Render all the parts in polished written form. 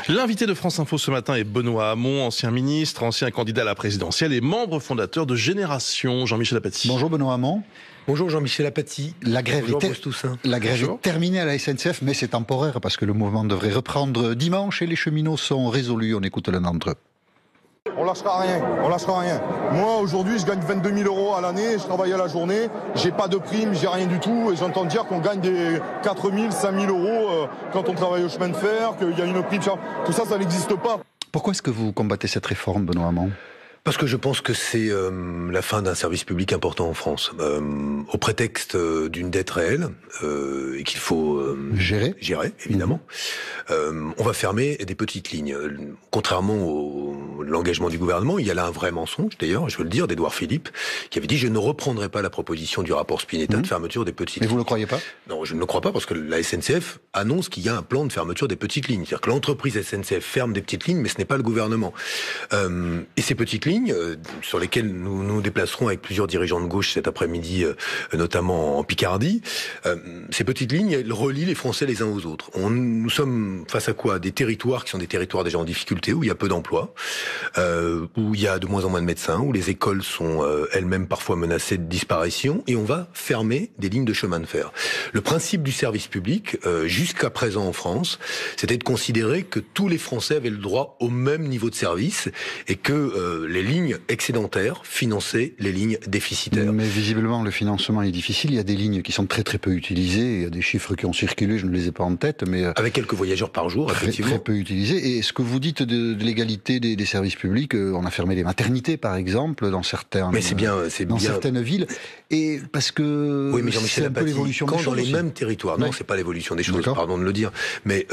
L'invité de France Info ce matin est Benoît Hamon, ancien ministre, ancien candidat à la présidentielle et membre fondateur de Génération. Jean-Michel Apathy. Bonjour Benoît Hamon. Bonjour Jean-Michel Apathy. La grève est terminée à la SNCF, mais c'est temporaire parce que le mouvement devrait reprendre dimanche et les cheminots sont résolus. On écoute l'un d'entre eux. On lâchera rien. Moi, aujourd'hui, je gagne 22 000 € à l'année, je travaille à la journée, j'ai pas de prime, j'ai rien du tout, et j'entends dire qu'on gagne des 4 000, 5 000 € quand on travaille au chemin de fer, qu'il y a une prime, tout ça, ça n'existe pas. Pourquoi est-ce que vous combattez cette réforme, Benoît Hamon ? Parce que je pense que c'est la fin d'un service public important en France, au prétexte d'une dette réelle et qu'il faut gérer évidemment. On va fermer des petites lignes. Contrairement au l'engagement du gouvernement, il y a là un vrai mensonge, d'ailleurs, je veux le dire, d'Édouard Philippe, qui avait dit « Je ne reprendrai pas la proposition du rapport Spinetta de fermeture des petites lignes. » Mais vous ne le croyez pas ? Non, je ne le crois pas, parce que la SNCF annonce qu'il y a un plan de fermeture des petites lignes. C'est-à-dire que l'entreprise SNCF ferme des petites lignes, mais ce n'est pas le gouvernement. Et ces petites lignes, sur lesquelles nous nous déplacerons avec plusieurs dirigeants de gauche cet après-midi, notamment en Picardie, ces petites lignes, elles relient les Français les uns aux autres. Nous sommes face à quoi ? Des territoires qui sont des territoires déjà en difficulté, où il y a peu d'emplois, où il y a de moins en moins de médecins, où les écoles sont elles-mêmes parfois menacées de disparition, et on va fermer des lignes de chemin de fer. Le principe du service public, jusqu'à présent en France, c'était de considérer que tous les Français avaient le droit au même niveau de service, et que les lignes excédentaires finançaient les lignes déficitaires. Mais visiblement, le financement est difficile. Il y a des lignes qui sont très très peu utilisées. Il y a des chiffres qui ont circulé, je ne les ai pas en tête, mais avec quelques voyageurs par jour, effectivement. Très peu utilisés. Et ce que vous dites de l'égalité des services publics, on a fermé les maternités, par exemple, dans certaines villes. Et parce que oui, mais Jean-Michel c'est un peu l'évolution des choses. Quand dans les mêmes territoires, non, c'est pas l'évolution des choses, pardon de le dire, mais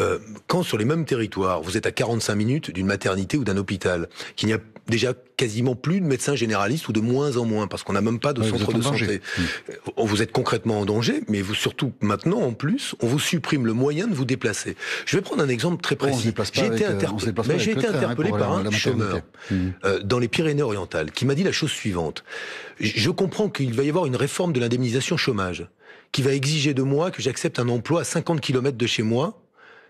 quand sur les mêmes territoires, vous êtes à 45 minutes d'une maternité ou d'un hôpital, qu'il n'y a déjà quasiment plus de médecins généralistes ou de moins en moins, parce qu'on n'a même pas de centre de santé. Vous êtes concrètement en danger, mais vous surtout maintenant, en plus, on vous supprime le moyen de vous déplacer. Je vais prendre un exemple très précis. J'ai été interpellé par un chômeur dans les Pyrénées-Orientales qui m'a dit la chose suivante. Je comprends qu'il va y avoir une réforme de l'indemnisation chômage qui va exiger de moi que j'accepte un emploi à 50 km de chez moi,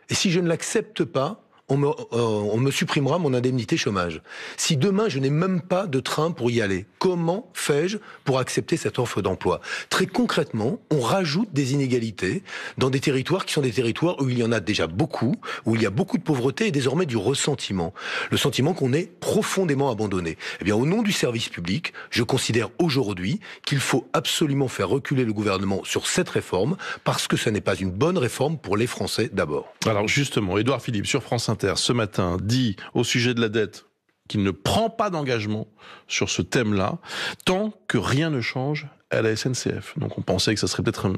et si je ne l'accepte pas, on me supprimera mon indemnité chômage. Si demain je n'ai même pas de train pour y aller, comment fais-je pour accepter cette offre d'emploi ? Très concrètement, on rajoute des inégalités dans des territoires qui sont des territoires où il y en a déjà beaucoup, où il y a beaucoup de pauvreté et désormais du ressentiment. Le sentiment qu'on est profondément abandonné. Eh bien, au nom du service public, je considère aujourd'hui qu'il faut absolument faire reculer le gouvernement sur cette réforme, parce que ce n'est pas une bonne réforme pour les Français d'abord. Alors justement, Édouard Philippe sur France Inter ce matin dit au sujet de la dette qu'il ne prend pas d'engagement sur ce thème-là tant que rien ne change à la SNCF. Donc on pensait que ça serait peut-être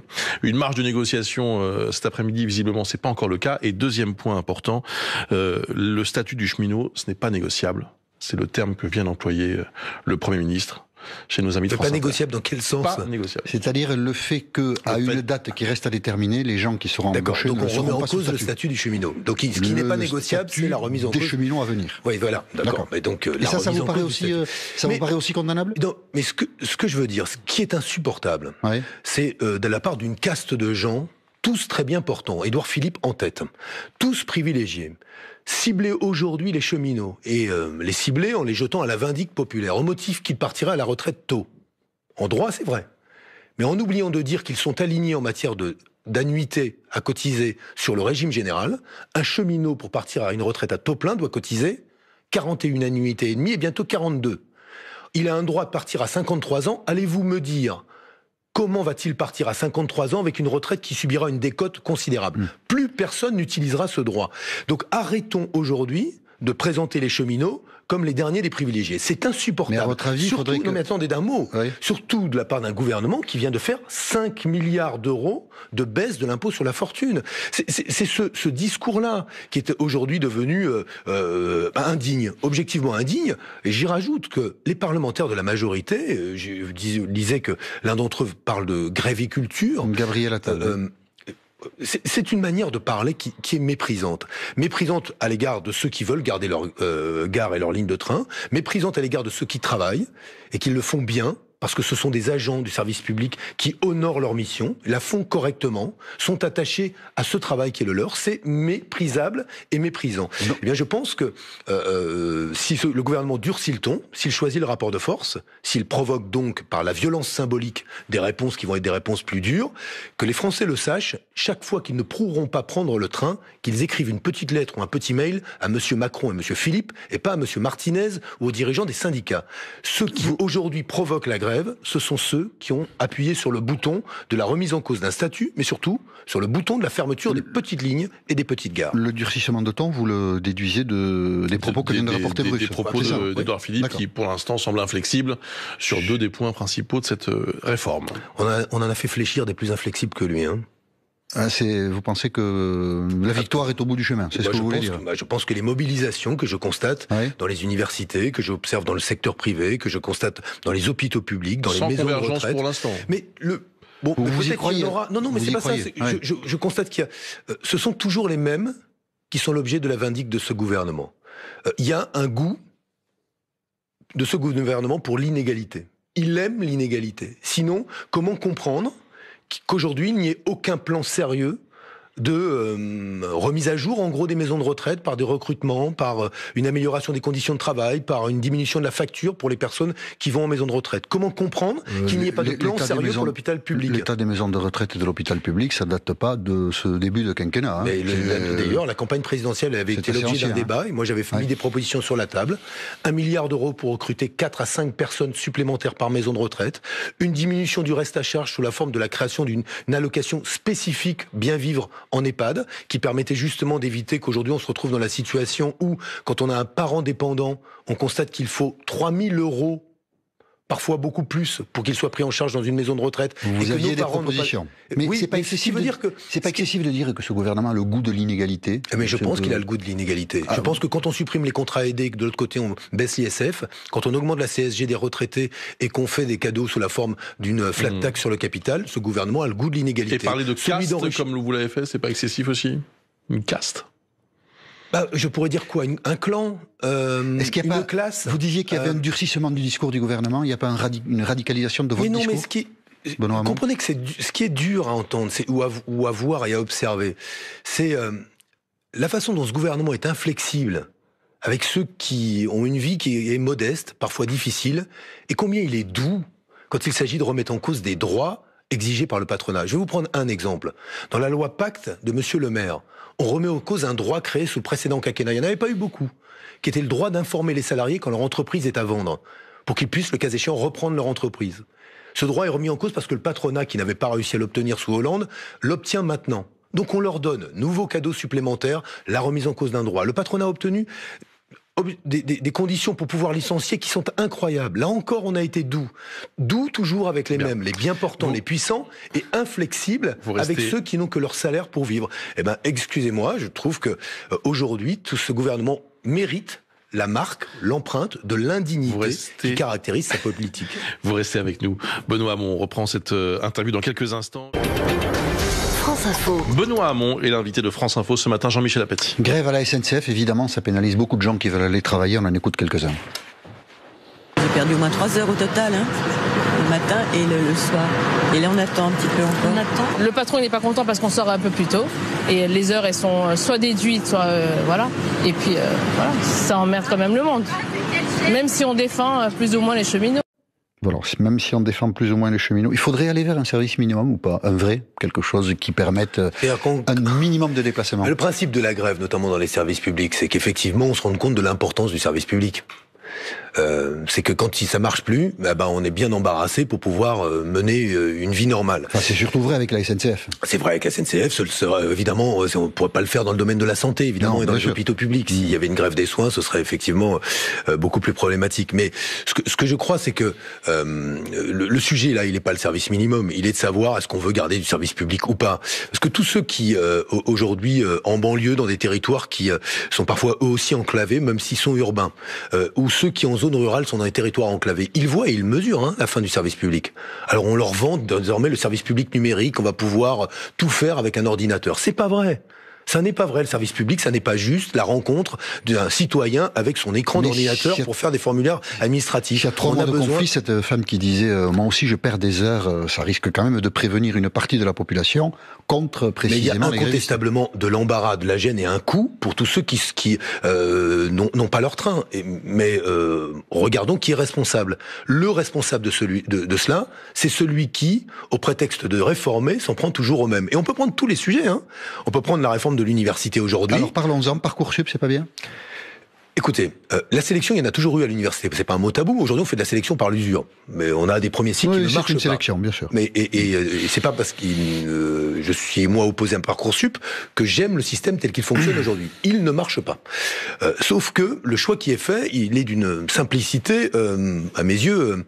une marge de négociation cet après-midi. Visiblement, c'est pas encore le cas. Et deuxième point important, le statut du cheminot, ce n'est pas négociable. C'est le terme que vient d'employer le Premier ministre chez nos amis de France Inter. Pas négociable dans quel sens ? Pas négociable. C'est-à-dire le fait qu'à une date qui reste à déterminer, les gens qui seront embauchés donc ne on remet seront en pas cause le statut du cheminot. Donc ce qui n'est pas négociable, c'est la remise en cause des cheminots à venir. Oui, voilà. D'accord. Mais donc et ça vous paraît aussi, vous paraît aussi condamnable ? Non, mais ce que je veux dire, ce qui est insupportable, c'est de la part d'une caste de gens, tous très bien portants, Édouard Philippe en tête, tous privilégiés, cibler aujourd'hui les cheminots et les cibler en les jetant à la vindicte populaire, au motif qu'ils partiraient à la retraite tôt. En droit, c'est vrai. Mais en oubliant de dire qu'ils sont alignés en matière d'annuité à cotiser sur le régime général, un cheminot, pour partir à une retraite à taux plein, doit cotiser 41 annuités et demie et bientôt 42. Il a un droit de partir à 53 ans. Allez-vous me dire comment va-t-il partir à 53 ans avec une retraite qui subira une décote considérable ? Plus personne n'utilisera ce droit. Donc arrêtons aujourd'hui de présenter les cheminots comme les derniers des privilégiés. C'est insupportable. Mais à votre avis, surtout, faudrait que... Non mais attendez d'un mot. Oui. Surtout de la part d'un gouvernement qui vient de faire 5 milliards d'euros de baisse de l'impôt sur la fortune. C'est ce discours-là qui est aujourd'hui devenu indigne, objectivement indigne. Et j'y rajoute que les parlementaires de la majorité, je disais que l'un d'entre eux parle de gréviculture. Gabriel Attal. C'est une manière de parler qui est méprisante. Méprisante à l'égard de ceux qui veulent garder leur gare et leur ligne de train, méprisante à l'égard de ceux qui travaillent et qui le font bien parce que ce sont des agents du service public qui honorent leur mission, la font correctement, sont attachés à ce travail qui est le leur. C'est méprisable et méprisant. Eh bien, je pense que si le gouvernement durcit le ton, s'il choisit le rapport de force, s'il provoque donc par la violence symbolique des réponses qui vont être des réponses plus dures, que les Français le sachent, chaque fois qu'ils ne pourront pas prendre le train, qu'ils écrivent une petite lettre ou un petit mail à monsieur Macron et monsieur Philippe, et pas à monsieur Martinez ou aux dirigeants des syndicats. Ceux qui aujourd'hui provoquent la grève, ce sont ceux qui ont appuyé sur le bouton de la remise en cause d'un statut, mais surtout sur le bouton de la fermeture des petites lignes et des petites gares. Le durcissement de temps, vous le déduisez des propos que vient de rapporter Bruce. Des propos d'Édouard Philippe qui, pour l'instant, semble inflexible sur deux des points principaux de cette réforme. On en a fait fléchir des plus inflexibles que lui, hein. Vous pensez que la victoire est au bout du chemin, c'est ce que vous voulez dire? Je pense que les mobilisations que je constate dans les universités, que j'observe dans le secteur privé, que je constate dans les hôpitaux publics, dans les maisons de retraite. Pour l'instant. Mais vous y croyez? Non, mais c'est pas ça. Je constate qu'il y a. Ce sont toujours les mêmes qui sont l'objet de la vindicte de ce gouvernement. Il y a un goût de ce gouvernement pour l'inégalité. Il aime l'inégalité. Sinon, comment comprendre qu'aujourd'hui, il n'y ait aucun plan sérieux de remise à jour, en gros, des maisons de retraite par des recrutements, par une amélioration des conditions de travail, par une diminution de la facture pour les personnes qui vont en maison de retraite. Comment comprendre qu'il n'y ait pas de plan sérieux pour l'hôpital public? L'état des maisons de retraite et de l'hôpital public, ça date pas de ce début de quinquennat. D'ailleurs, la campagne présidentielle avait été l'objet d'un débat, et moi j'avais mis des propositions sur la table. 1 milliard d'euros pour recruter 4 à 5 personnes supplémentaires par maison de retraite, une diminution du reste à charge sous la forme de la création d'une allocation spécifique bien vivre en EHPAD, qui permettait justement d'éviter qu'aujourd'hui on se retrouve dans la situation où, quand on a un parent dépendant, on constate qu'il faut 3 000 €, parfois beaucoup plus, pour qu'il soit pris en charge dans une maison de retraite. Vous aviez des propositions. Mais c'est pas excessif de dire que ce gouvernement a le goût de l'inégalité. Mais je pense qu'il a le goût de l'inégalité. Je pense que quand on supprime les contrats aidés, que de l'autre côté on baisse l'ISF, quand on augmente la CSG des retraités et qu'on fait des cadeaux sous la forme d'une flat tax sur le capital, ce gouvernement a le goût de l'inégalité. Et parler de caste, comme vous l'avez fait, c'est pas excessif aussi? Une caste? Je pourrais dire quoi? Un clan? Est-ce qu'il y a classe? Vous disiez qu'il y avait un durcissement du discours du gouvernement. Il n'y a pas une radicalisation de votre discours? Mais comprenez que ce qui est dur à entendre, ou à voir et à observer, c'est la façon dont ce gouvernement est inflexible avec ceux qui ont une vie qui est modeste, parfois difficile, et combien il est doux quand il s'agit de remettre en cause des droits exigés par le patronat. Je vais vous prendre un exemple. Dans la loi Pacte de Monsieur le Maire, on remet en cause un droit créé sous le précédent quinquennat. Il n'y en avait pas eu beaucoup, qui était le droit d'informer les salariés quand leur entreprise est à vendre, pour qu'ils puissent, le cas échéant, reprendre leur entreprise. Ce droit est remis en cause parce que le patronat, qui n'avait pas réussi à l'obtenir sous Hollande, l'obtient maintenant. Donc on leur donne, nouveau cadeau supplémentaire, la remise en cause d'un droit. Le patronat a obtenu des conditions pour pouvoir licencier qui sont incroyables. Là encore, on a été doux. Doux toujours avec les mêmes, les bien portants, les puissants, et inflexibles avec ceux qui n'ont que leur salaire pour vivre. Eh ben, excusez-moi, je trouve que aujourd'hui, tout ce gouvernement mérite la marque, l'empreinte de l'indignité qui caractérise sa politique. Vous restez avec nous. Benoît Hamon, on reprend cette interview dans quelques instants. France Info. Benoît Hamon est l'invité de France Info ce matin, Jean-Michel Apathy. Grève à la SNCF, évidemment, ça pénalise beaucoup de gens qui veulent aller travailler. On en écoute quelques-uns. J'ai perdu au moins 3 heures au total, le matin et le soir. Et là, on attend un petit peu encore. On attend. Le patron, il n'est pas content parce qu'on sort un peu plus tôt. Et les heures, elles sont soit déduites, soit... voilà. Et puis, voilà, ça emmerde quand même le monde. Même si on défend plus ou moins les cheminots. Voilà, même si on défend plus ou moins les cheminots, il faudrait aller vers un service minimum ou pas? Un vrai, quelque chose qui permette un minimum de déplacement. Le principe de la grève, notamment dans les services publics, c'est qu'effectivement, on se rend compte de l'importance du service public. C'est que quand ça marche plus, on est bien embarrassé pour pouvoir mener une vie normale. Enfin, c'est surtout vrai avec la SNCF. C'est vrai avec la SNCF, évidemment, on pourrait pas le faire dans le domaine de la santé, évidemment, et dans les hôpitaux publics. S'il y avait une grève des soins, ce serait effectivement beaucoup plus problématique. Mais ce que je crois, c'est que le sujet là, il n'est pas le service minimum. Il est de savoir est-ce qu'on veut garder du service public ou pas. Parce que tous ceux qui aujourd'hui en banlieue, dans des territoires qui sont parfois eux aussi enclavés, même s'ils sont urbains, ou ceux qui en zone rurale sont dans des territoires enclavés, ils voient et ils mesurent la fin du service public. Alors on leur vend désormais le service public numérique, on va pouvoir tout faire avec un ordinateur. C'est pas vrai. Ça n'est pas vrai, le service public, ça n'est pas juste la rencontre d'un citoyen avec son écran d'ordinateur pour faire des formulaires administratifs. Il y a trop de conflits, cette femme qui disait moi aussi je perds des heures, ça risque quand même de prévenir une partie de la population contre précisément. Mais il y a incontestablement de l'embarras, de la gêne et un coût pour tous ceux qui n'ont pas leur train. Mais regardons qui est responsable. Le responsable de cela, c'est celui qui, au prétexte de réformer, s'en prend toujours au même. Et on peut prendre tous les sujets. On peut prendre la réforme de l'université aujourd'hui. Alors parlons-en, Parcoursup, c'est pas bien ? Écoutez, la sélection, il y en a toujours eu à l'université. C'est pas un mot tabou. Aujourd'hui, on fait de la sélection par l'usure. Mais on a des premiers cycles qui ne marchent pas. C'est une sélection, bien sûr. Mais c'est pas parce que je suis moi opposé à Parcoursup que j'aime le système tel qu'il fonctionne aujourd'hui. Il ne marche pas. Sauf que le choix qui est fait, il est d'une simplicité, à mes yeux,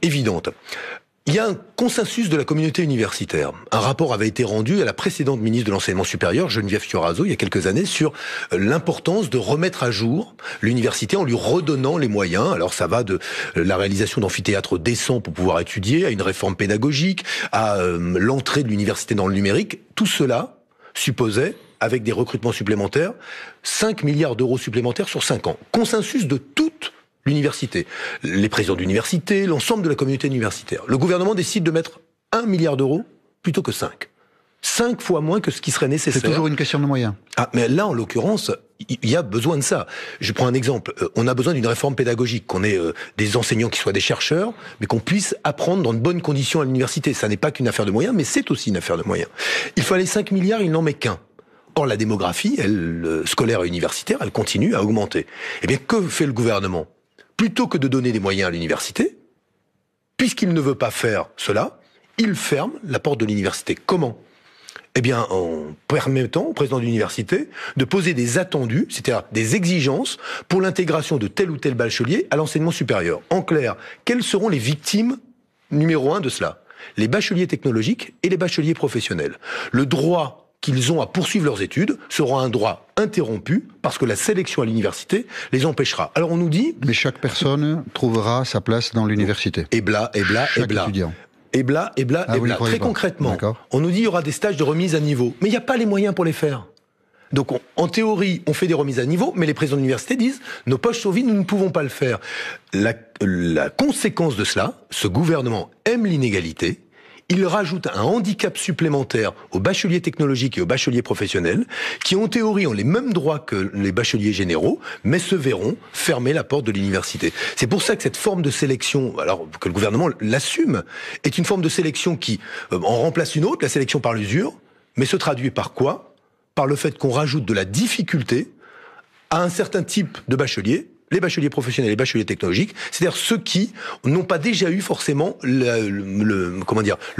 évidente. Il y a un consensus de la communauté universitaire. Un rapport avait été rendu à la précédente ministre de l'Enseignement supérieur, Geneviève Fioraso, il y a quelques années, sur l'importance de remettre à jour l'université en lui redonnant les moyens. Alors ça va de la réalisation d'amphithéâtres décents pour pouvoir étudier, à une réforme pédagogique, à l'entrée de l'université dans le numérique. Tout cela supposait, avec des recrutements supplémentaires, 5 milliards d'euros supplémentaires sur 5 ans. Consensus de toute l'université, les présidents d'université, l'ensemble de la communauté universitaire. Le gouvernement décide de mettre 1 milliard d'euros plutôt que 5. 5 fois moins que ce qui serait nécessaire. C'est toujours une question de moyens. Ah, mais là, en l'occurrence, il y a besoin de ça. Je prends un exemple. On a besoin d'une réforme pédagogique, qu'on ait des enseignants qui soient des chercheurs, mais qu'on puisse apprendre dans de bonnes conditions à l'université. Ça n'est pas qu'une affaire de moyens, mais c'est aussi une affaire de moyens. Il fallait 5 milliards, il n'en met qu'un. Or, la démographie, scolaire et universitaire, elle continue à augmenter. Eh bien, que fait le gouvernement ? Plutôt que de donner des moyens à l'université, puisqu'il ne veut pas faire cela, il ferme la porte de l'université. Comment ? Eh bien, en permettant au président de l'université de poser des attendus, c'est-à-dire des exigences pour l'intégration de tel ou tel bachelier à l'enseignement supérieur. En clair, quelles seront les victimes numéro 1 de cela ? Les bacheliers technologiques et les bacheliers professionnels. Le droit qu'ils ont à poursuivre leurs études sera un droit interrompu parce que la sélection à l'université les empêchera. Alors on nous dit... Mais chaque personne trouvera sa place dans l'université. Et bla, et bla, et bla. Étudiant. Et bla, et bla, et bla. Très concrètement, on nous dit qu'il y aura des stages de remise à niveau. Mais il n'y a pas les moyens pour les faire. Donc en théorie, on fait des remises à niveau, mais les présidents d'université disent « Nos poches sont vides, nous ne pouvons pas le faire ». La conséquence de cela, ce gouvernement aime l'inégalité. Il rajoute un handicap supplémentaire aux bacheliers technologiques et aux bacheliers professionnels, qui en théorie ont les mêmes droits que les bacheliers généraux, mais se verront fermer la porte de l'université. C'est pour ça que cette forme de sélection, alors que le gouvernement l'assume, est une forme de sélection qui en remplace une autre, la sélection par l'usure, mais se traduit par quoi ? Par le fait qu'on rajoute de la difficulté à un certain type de bacheliers, les bacheliers professionnels et les bacheliers technologiques, c'est-à-dire ceux qui n'ont pas déjà eu forcément le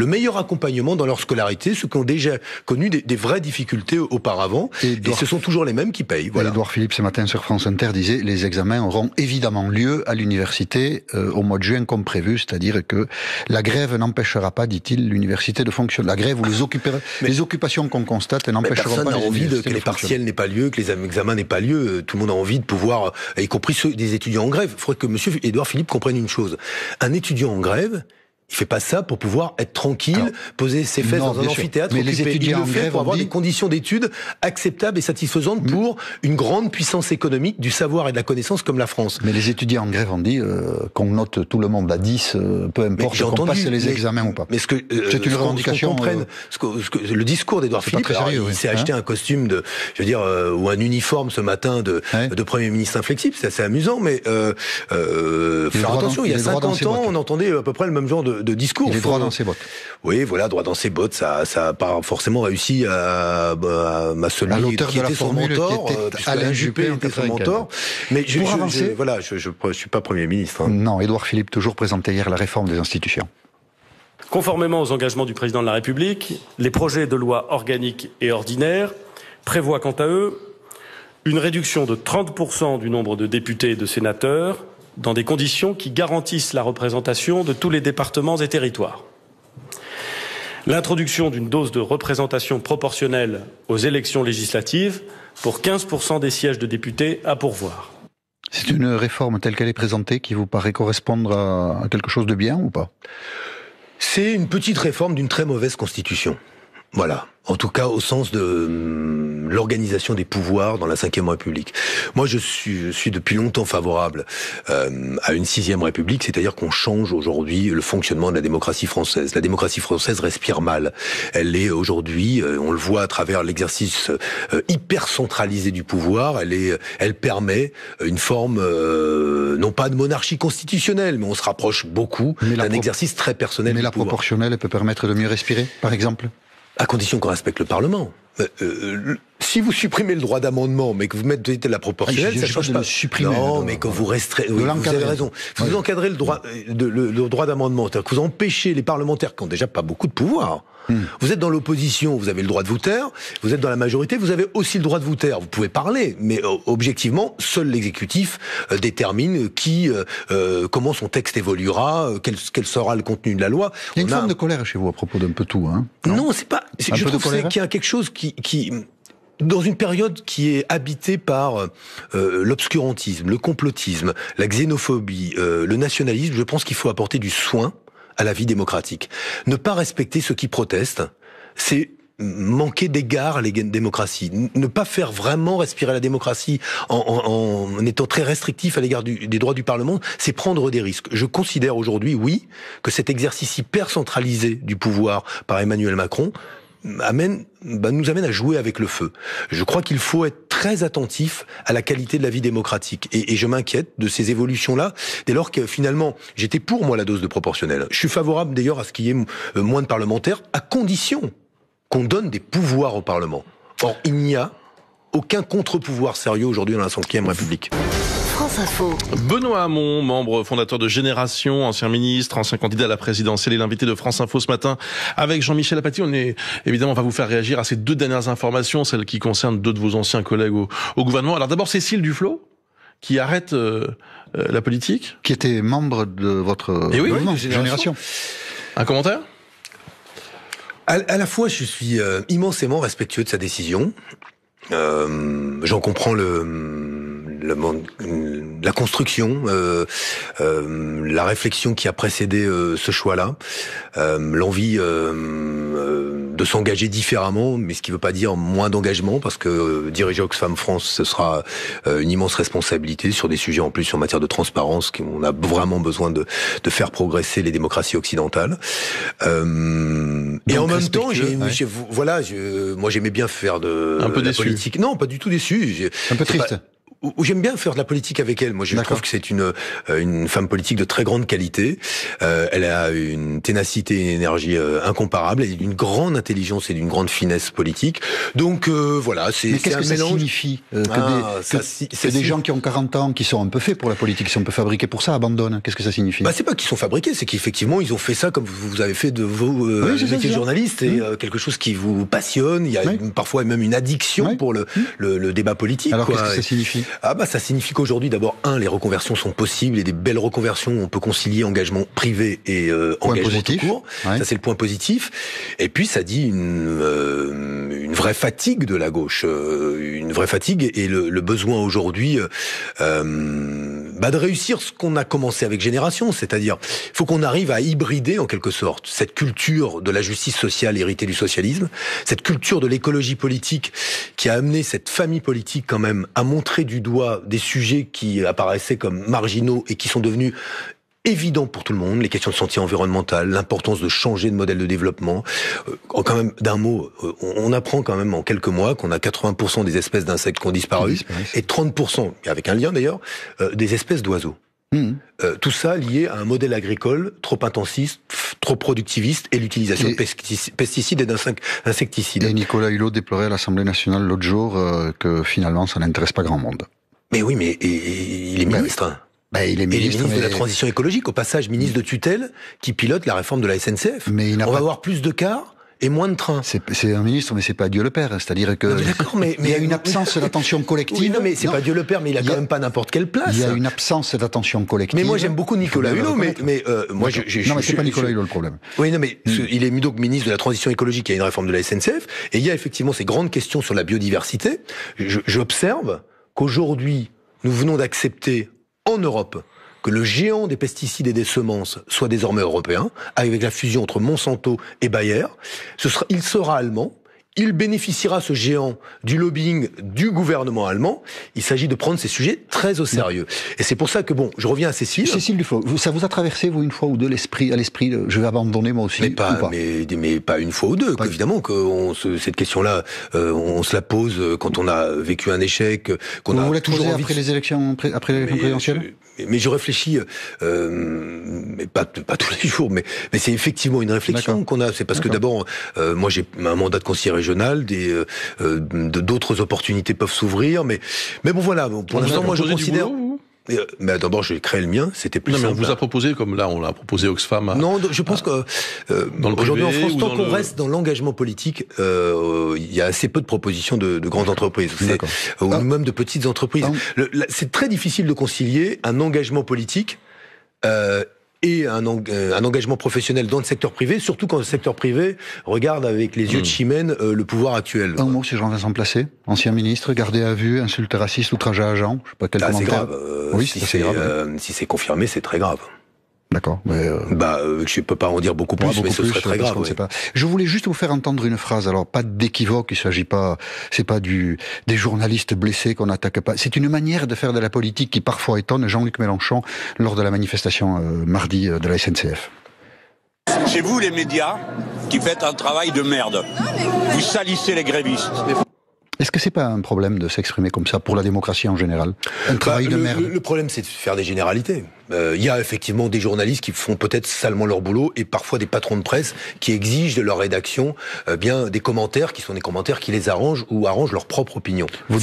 meilleur accompagnement dans leur scolarité, ceux qui ont déjà connu des vraies difficultés auparavant, et ce sont toujours les mêmes qui payent. Voilà. Édouard Philippe, ce matin sur France Inter, disait les examens auront évidemment lieu à l'université au mois de juin comme prévu, c'est-à-dire que la grève n'empêchera pas, dit-il, l'université de fonctionner. La grève ou les occupations qu'on constate n'empêcheront pas les universités de fonctionner. Personne n'a envie que les partiels n'aient pas lieu, que les examens n'aient pas lieu. Tout le monde a envie de pouvoir, y compris des étudiants en grève. Il faudrait que monsieur Édouard Philippe comprenne une chose. Un étudiant en grève, il fait pas ça pour pouvoir être tranquille, poser ses fesses dans un amphithéâtre, mais les étudiants il le fait pour avoir des conditions d'études acceptables et satisfaisantes pour une grande puissance économique du savoir et de la connaissance comme la France. Mais les étudiants en grève ont dit qu'on note tout le monde à 10, peu importe qu'on passe les examens ou pas. Mais c'est une revendication. Le discours d'Édouard Philippe, il s'est acheté un costume ou un uniforme ce matin de Premier ministre inflexible, c'est assez amusant, mais faire attention, il y a 50 ans, on entendait à peu près le même genre de discours. Il est droit dans ses bottes. Oui, voilà, droit dans ses bottes, ça a pas forcément réussi à celui qui était son mentor, puisque Alain Juppé était son mentor. Mais je suis pas Premier ministre. Non, Édouard Philippe toujours présentait hier la réforme des institutions. Conformément aux engagements du président de la République, les projets de loi organiques et ordinaires prévoient quant à eux une réduction de 30% du nombre de députés et de sénateurs dans des conditions qui garantissent la représentation de tous les départements et territoires. L'introduction d'une dose de représentation proportionnelle aux élections législatives pour 15% des sièges de députés à pourvoir. C'est une réforme telle qu'elle est présentée qui vous paraît correspondre à quelque chose de bien ou pas ? C'est une petite réforme d'une très mauvaise constitution. Voilà. En tout cas, au sens de l'organisation des pouvoirs dans la Ve République. Moi, je suis depuis longtemps favorable à une 6e République, c'est-à-dire qu'on change aujourd'hui le fonctionnement de la démocratie française. La démocratie française respire mal. Elle est aujourd'hui, on le voit à travers l'exercice hyper centralisé du pouvoir, elle permet une forme, non pas de monarchie constitutionnelle, mais on se rapproche beaucoup d'un exercice très personnel du pouvoir. Mais la proportionnelle, elle peut permettre de mieux respirer, par exemple ? À condition qu'on respecte le Parlement. Si vous supprimez le droit d'amendement, mais que vous mettez la proportionnelle, ça ne change pas. Non, mais que vous restreignez. Oui, vous avez raison. Vous encadrez le droit d'amendement, c'est-à-dire que vous empêchez les parlementaires qui n'ont déjà pas beaucoup de pouvoir. Vous êtes dans l'opposition, vous avez le droit de vous taire. Vous êtes dans la majorité, vous avez aussi le droit de vous taire. Vous pouvez parler, mais objectivement, seul l'exécutif détermine comment son texte évoluera, quel sera le contenu de la loi. Il y a une forme de colère chez vous à propos d'un peu tout, hein ? Non, c'est pas. Je trouve qu'il y a quelque chose qui dans une période qui est habitée par l'obscurantisme, le complotisme, la xénophobie, le nationalisme, je pense qu'il faut apporter du soin à la vie démocratique. Ne pas respecter ceux qui protestent, c'est manquer d'égard à la démocratie. Ne pas faire vraiment respirer la démocratie en étant très restrictif à l'égard des droits du Parlement, c'est prendre des risques. Je considère aujourd'hui, oui, que cet exercice hyper centralisé du pouvoir par Emmanuel Macron nous amène à jouer avec le feu. Je crois qu'il faut être très attentif à la qualité de la vie démocratique. Et je m'inquiète de ces évolutions-là, dès lors que finalement, j'étais pour moi la dose de proportionnelle. Je suis favorable d'ailleurs à ce qu'il y ait moins de parlementaires, à condition qu'on donne des pouvoirs au Parlement. Or, il n'y a aucun contre-pouvoir sérieux aujourd'hui dans la Ve République. France Info. Benoît Hamon, membre fondateur de Génération, ancien ministre, ancien candidat à la présidentielle, est l'invité de France Info ce matin avec Jean-Michel Apathy. On va vous faire réagir à ces deux dernières informations, celles qui concernent deux de vos anciens collègues au gouvernement. Alors d'abord, Cécile Duflot, qui arrête la politique. Qui était membre de votre mouvement, Génération. Un commentaire ? À la fois, je suis immensément respectueux de sa décision. J'en comprends la construction, la réflexion qui a précédé ce choix-là, l'envie de s'engager différemment, mais ce qui ne veut pas dire moins d'engagement, parce que diriger Oxfam France, ce sera une immense responsabilité sur des sujets en plus en matière de transparence, on a vraiment besoin de faire progresser les démocraties occidentales. Et en même temps, moi j'aimais bien faire de la politique. Non, pas du tout déçu. Un peu triste. J'aime bien faire de la politique avec elle. Moi, je trouve que c'est une femme politique de très grande qualité. Elle a une ténacité et une énergie incomparables. Elle a une grande intelligence et d'une grande finesse politique. Donc voilà, c'est un mélange. Mais qu'est-ce que ça signifie que des gens qui ont 40 ans, qui sont un peu faits pour la politique, qui sont un peu fabriqués pour ça, abandonnent? Qu'est-ce que ça signifie? C'est pas qu'ils sont fabriqués, c'est qu'effectivement ils ont fait ça comme vous avez fait de vos métiers de journaliste. Et quelque chose qui vous passionne. Il y a parfois même une addiction pour le débat politique. Alors qu'est-ce que ça signifie? Ça signifie qu'aujourd'hui, d'abord, les reconversions sont possibles et des belles reconversions. On peut concilier engagement privé et engagement tout court. Ouais. Ça, c'est le point positif. Et puis, ça dit une vraie fatigue de la gauche, une vraie fatigue et le besoin aujourd'hui de réussir ce qu'on a commencé avec Génération, c'est-à-dire, il faut qu'on arrive à hybrider en quelque sorte cette culture de la justice sociale héritée du socialisme, cette culture de l'écologie politique qui a amené cette famille politique quand même à montrer du doigt des sujets qui apparaissaient comme marginaux et qui sont devenus évidents pour tout le monde, les questions de santé environnementale, l'importance de changer de modèle de développement. Quand même, d'un mot, on apprend quand même en quelques mois qu'on a 80% des espèces d'insectes qui ont disparu et 30%, avec un lien d'ailleurs, des espèces d'oiseaux. Tout ça lié à un modèle agricole trop intensif, trop productiviste et l'utilisation de pesticides et d'insecticides. Et Nicolas Hulot déplorait à l'Assemblée nationale l'autre jour que finalement ça n'intéresse pas grand monde. Mais oui, mais il est ministre. Il est ministre de la transition écologique, au passage ministre de tutelle qui pilote la réforme de la SNCF. On va avoir plus de cars et moins de trains. C'est un ministre, mais c'est pas Dieu le Père. C'est-à-dire que il y a une absence d'attention collective. Oui, mais c'est pas Dieu le Père, mais il a quand même pas n'importe quelle place. Il y a une absence d'attention collective. Mais moi j'aime beaucoup Nicolas Hulot, mais moi non, mais c'est pas Nicolas Hulot le problème. Oui, non, mais il est donc ministre de la transition écologique. Il y a une réforme de la SNCF et il y a effectivement ces grandes questions sur la biodiversité. J'observe qu'aujourd'hui nous venons d'accepter en Europe que le géant des pesticides et des semences soit désormais européen, avec la fusion entre Monsanto et Bayer. Il sera allemand. Il bénéficiera, ce géant, du lobbying du gouvernement allemand. Il s'agit de prendre ces sujets très au sérieux. Et c'est pour ça que, bon, je reviens à Cécile. Cécile Duflot, ça vous a traversé, vous, une fois ou deux, à l'esprit, je vais abandonner moi aussi, mais pas une fois ou deux. Évidemment que cette question-là, on se la pose quand on a vécu un échec, qu'on a toujours envie après les élections présidentielles. Mais je réfléchis, mais pas tous les jours, mais c'est effectivement une réflexion qu'on a. C'est parce que d'abord, moi j'ai un mandat de conseiller régional, d'autres opportunités peuvent s'ouvrir, mais bon voilà. Pour l'instant, moi je considère. Mais d'abord, j'ai créé le mien, c'était plus simple. Mais on vous a proposé, comme là, on l'a proposé Oxfam. Non, je pense que aujourd'hui en France, tant qu'on reste dans l'engagement politique, il y a assez peu de propositions de grandes entreprises, ou même de petites entreprises. C'est très difficile de concilier un engagement politique et un engagement professionnel dans le secteur privé, surtout quand le secteur privé regarde avec les yeux de chimène le pouvoir actuel. Un mot, c'est Jean-Vincent Placé, ancien ministre, gardé à vue, insulte raciste, outrage à agent. Je sais pas quel commentaire. C'est grave. Oui, si c'est confirmé, c'est très grave. D'accord. Je peux pas en dire beaucoup plus, mais ce serait très grave. Pas. Je voulais juste vous faire entendre une phrase. Alors, pas d'équivoque, il s'agit pas, c'est pas des journalistes blessés qu'on n'attaque pas. C'est une manière de faire de la politique qui parfois étonne Jean-Luc Mélenchon lors de la manifestation mardi de la SNCF. C'est vous les médias qui faites un travail de merde. Vous salissez les grévistes. Est-ce que c'est pas un problème de s'exprimer comme ça pour la démocratie en général? Un travail de merde. Le problème, c'est de faire des généralités. Il y a effectivement des journalistes qui font peut-être salement leur boulot et parfois des patrons de presse qui exigent de leur rédaction bien des commentaires qui sont des commentaires qui les arrangent ou arrangent leur propre opinion. Vous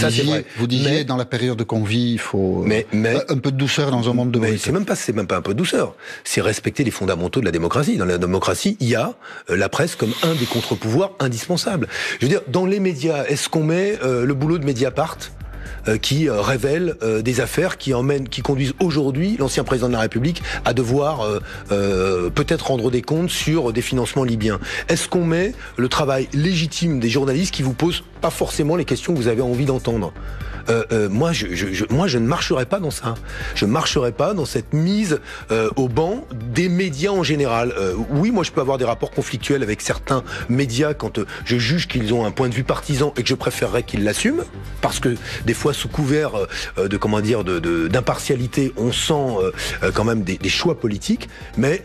disiez dans la période qu'on vit, il faut un peu de douceur dans un monde de vérité. C'est même pas un peu de douceur. C'est respecter les fondamentaux de la démocratie. Dans la démocratie, il y a la presse comme un des contre-pouvoirs indispensables. Je veux dire, dans les médias, est-ce qu'on met le boulot de Mediapart qui révèle des affaires qui conduisent aujourd'hui l'ancien président de la République à devoir peut-être rendre des comptes sur des financements libyens. Est-ce qu'on met le travail légitime des journalistes qui vous posent pas forcément les questions que vous avez envie d'entendre? Moi, je ne marcherai pas dans ça. Je ne marcherai pas dans cette mise au banc des médias en général. Oui, moi, je peux avoir des rapports conflictuels avec certains médias quand je juge qu'ils ont un point de vue partisan et que je préférerais qu'ils l'assument, parce que des fois, sous couvert d'impartialité, on sent quand même des choix politiques. Mais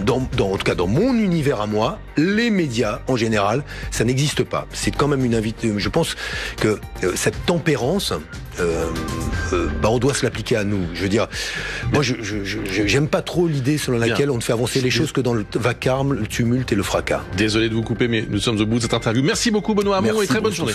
en tout cas, dans mon univers à moi, les médias en général, ça n'existe pas. C'est quand même une invité. Je pense que cette tempérance, on doit se l'appliquer à nous. Je veux dire, moi, j'aime pas trop l'idée selon laquelle on ne fait avancer les choses que dans le vacarme, le tumulte et le fracas. Désolé de vous couper, mais nous sommes au bout de cette interview. Merci beaucoup, Benoît Hamon, et très bonne journée.